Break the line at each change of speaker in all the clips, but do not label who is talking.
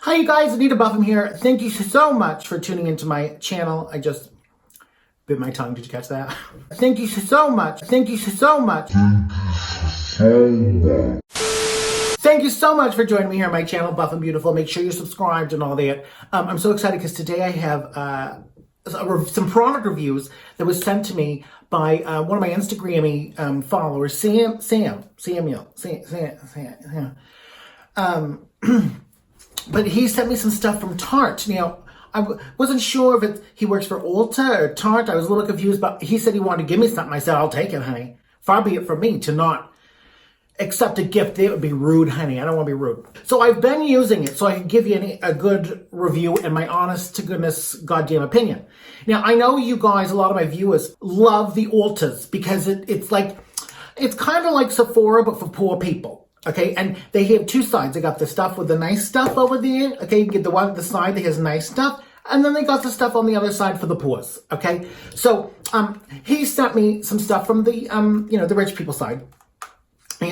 Hi you guys, Anita Buffem here. Thank you so much for tuning into my channel. I just bit my tongue. Did you catch that? Thank you so much. Thank you so much. Thank you so much for joining me here on my channel, Buffem Beautiful. Make sure you're subscribed and all that. I'm so excited because today I have some product reviews that was sent to me by one of my Instagram followers, Samuel. But he sent me some stuff from Tarte. Now, I wasn't sure if he works for ULTA or Tarte. I was a little confused, but he said he wanted to give me something. I said, I'll take it, honey. Far be it from me to not accept a gift. That would be rude, honey. I don't want to be rude. So I've been using it so I can give you a good review and my honest to goodness goddamn opinion. Now, I know you guys, a lot of my viewers, love the ULTAs because it's kind of like Sephora, but for poor people. Okay, and they have two sides. They got the stuff with the nice stuff over there. Okay, you get the one at the side that has nice stuff. And then they got the stuff on the other side for the poors. Okay, so he sent me some stuff from the, the rich people side.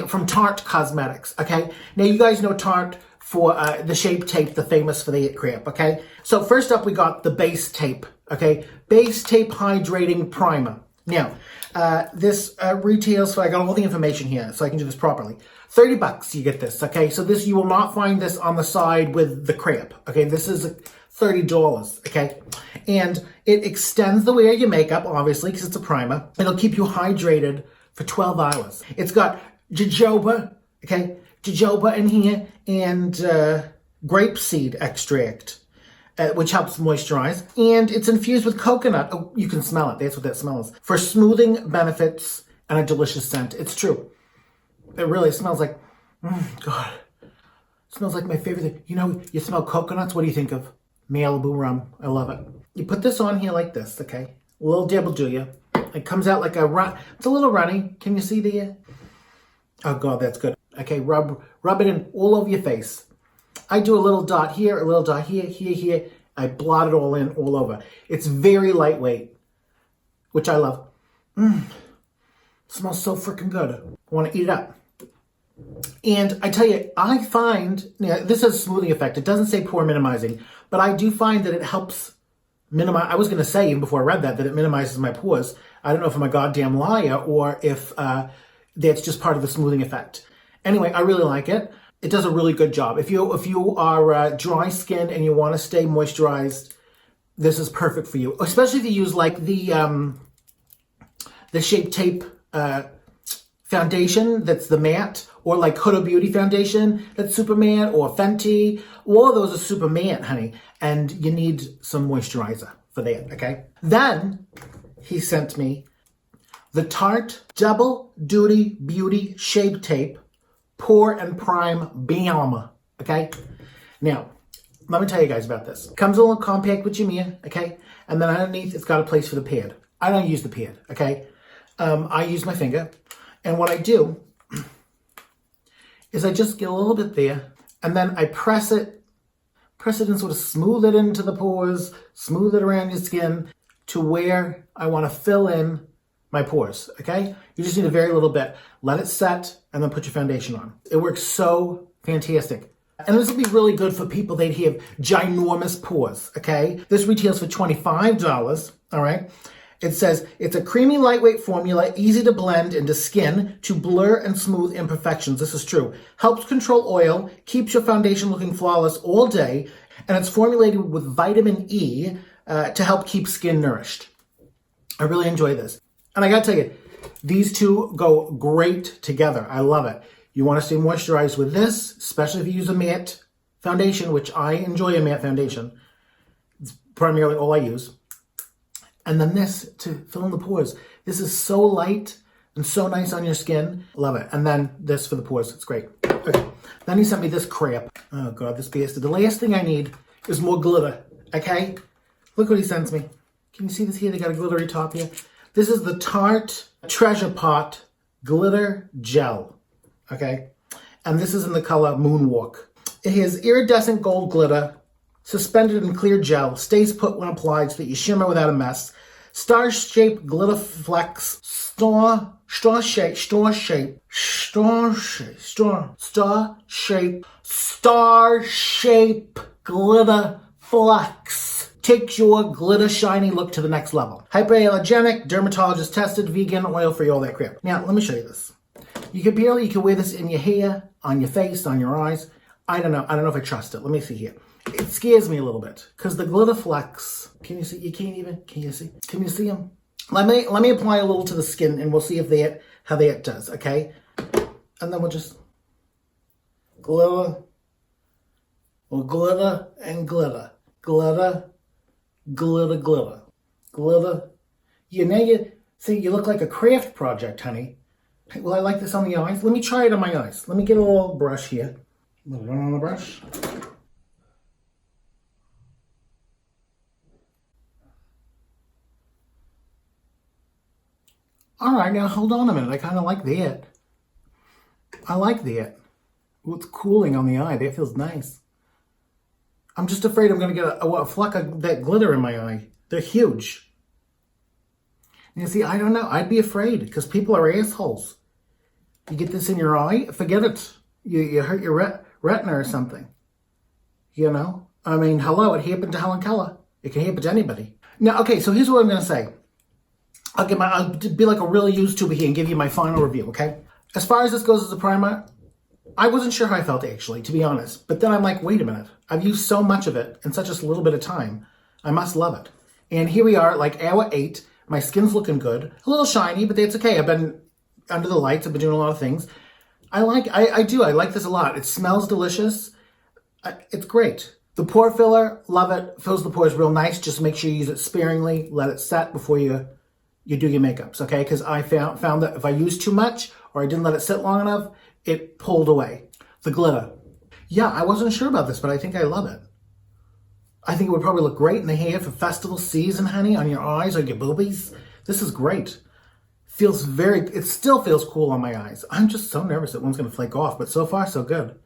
From Tarte Cosmetics, okay? Now, you guys know Tarte for the Shape Tape, the famous for the crap, okay? So first up, we got the Base Tape, okay? Base Tape Hydrating Primer. Now, this retails for, I got all the information here so I can do this properly. $30 you get this, okay? So this, you will not find this on the side with the crap, okay? This is $30, okay? And it extends the wear of your makeup, obviously, because it's a primer. It'll keep you hydrated for 12 hours. It's got jojoba, okay? Jojoba in here and grapeseed extract, which helps moisturize. And it's infused with coconut. Oh, you can smell it. That's what that smell is. For smoothing benefits and a delicious scent. It's true. It really smells like, God. It smells like my favorite thing. You know, you smell coconuts. What do you think of? Malibu rum. I love it. You put this on here like this, okay? A little dibble do you. It comes out like a run. It's a little runny. Can you see the... Oh, God, that's good. Okay, rub it in all over your face. I do a little dot here, a little dot here, here. I blot it all in all over. It's very lightweight, which I love. Smells so freaking good. I want to eat it up. And I tell you, I find, this has a smoothing effect. It doesn't say pore minimizing, but I do find that it helps minimize. I was going to say, even before I read that it minimizes my pores. I don't know if I'm a goddamn liar or if that's just part of the smoothing effect. Anyway, I really like it. It does a really good job. If you are dry skinned and you want to stay moisturized, this is perfect for you. Especially if you use like the Shape Tape foundation that's the matte, or like Huda Beauty foundation that's super matte, or Fenty. All of those are super matte, honey. And you need some moisturizer for that, okay? Then he sent me the Tarte Double Duty Beauty Shape Tape Pore and Prime Balm, okay? Now, let me tell you guys about this. Comes a little compact with your mirror, okay? And then underneath, it's got a place for the pad. I don't use the pad, okay? I use my finger. And what I do is I just get a little bit there, and then I press it and sort of smooth it into the pores, smooth it around your skin to where I want to fill in my pores, okay? You just need a very little bit. Let it set, and then put your foundation on. It works so fantastic. And this will be really good for people that have ginormous pores, okay? This retails for $25, all right? It says, it's a creamy, lightweight formula, easy to blend into skin to blur and smooth imperfections. This is true. Helps control oil, keeps your foundation looking flawless all day, and it's formulated with vitamin E to help keep skin nourished. I really enjoy this. And I gotta tell you, these two go great together. I love it. You want to stay moisturized with this, especially if you use a matte foundation, which I enjoy a matte foundation. It's primarily all I use. And then this to fill in the pores. This is so light and so nice on your skin. Love it. And then this for the pores. It's great. Okay. Then he sent me this crap. Oh, God, this bastard. The last thing I need is more glitter. Okay? Look what he sends me. Can you see this here? They got a glittery top here. This is the Tarte Treasure Pot Glitter Gel, okay? And this is in the color Moonwalk. It has iridescent gold glitter, suspended in clear gel, stays put when applied so that you shimmer without a mess. Star-shaped glitter flecks, star-shaped Glitter Flux takes your glitter shiny look to the next level. Hypoallergenic, dermatologist tested, vegan, oil-free, all that crap. Now, let me show you this. You can wear this in your hair, on your face, on your eyes. I don't know if I trust it. Let me see here. It scares me a little bit because the glitter flux, can you see? Can you see? Can you see them? Let me apply a little to the skin and we'll see if how that does, okay? And then we'll just glitter, or glitter and glitter, glitter, glitter, glitter, glitter. Now you see, you look like a craft project, honey. Well, I like this on the eyes. Let me try it on my eyes. Let me get a little brush here. A little run on the brush. All right, now hold on a minute. I kind of like that. I like that. Ooh, it's cooling on the eye. That feels nice. I'm just afraid I'm going to get a fleck of that glitter in my eye. They're huge. You see, I don't know. I'd be afraid because people are assholes. You get this in your eye, forget it. You hurt your retina or something. You know? I mean, hello, it happened to Helen Keller. It can happen to anybody. Now, okay, so here's what I'm going to say. I'll be like a real YouTuber here and give you my final review, okay? As far as this goes as a primer, I wasn't sure how I felt actually, to be honest. But then I'm like, wait a minute. I've used so much of it in such a little bit of time. I must love it. And here we are, like hour 8. My skin's looking good. A little shiny, but that's okay. I've been under the lights. I've been doing a lot of things. I like this a lot. It smells delicious. It's great. The pore filler, love it. Fills the pores real nice. Just make sure you use it sparingly. Let it set before you do your makeups, okay? Because I found that if I used too much or I didn't let it sit long enough, it pulled away. The glitter. Yeah, I wasn't sure about this, but I think I love it. I think it would probably look great in the hair for festival season, honey, on your eyes or your boobies. This is great. It still feels cool on my eyes. I'm just so nervous that one's going to flake off, but so far, so good.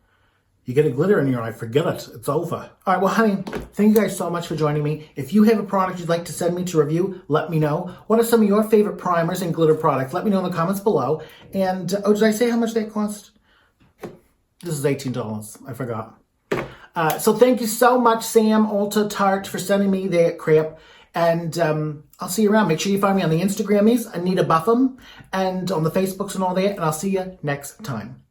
You get a glitter in your eye, forget it. It's over. All right, well, honey, thank you guys so much for joining me. If you have a product you'd like to send me to review, let me know. What are some of your favorite primers and glitter products? Let me know in the comments below. And, oh, did I say how much that cost? This is $18. I forgot. So thank you so much, Sam, ULTA, Tarte, for sending me that crap. And I'll see you around. Make sure you find me on the Instagrammies, Anita Buffem, and on the Facebooks and all that. And I'll see you next time.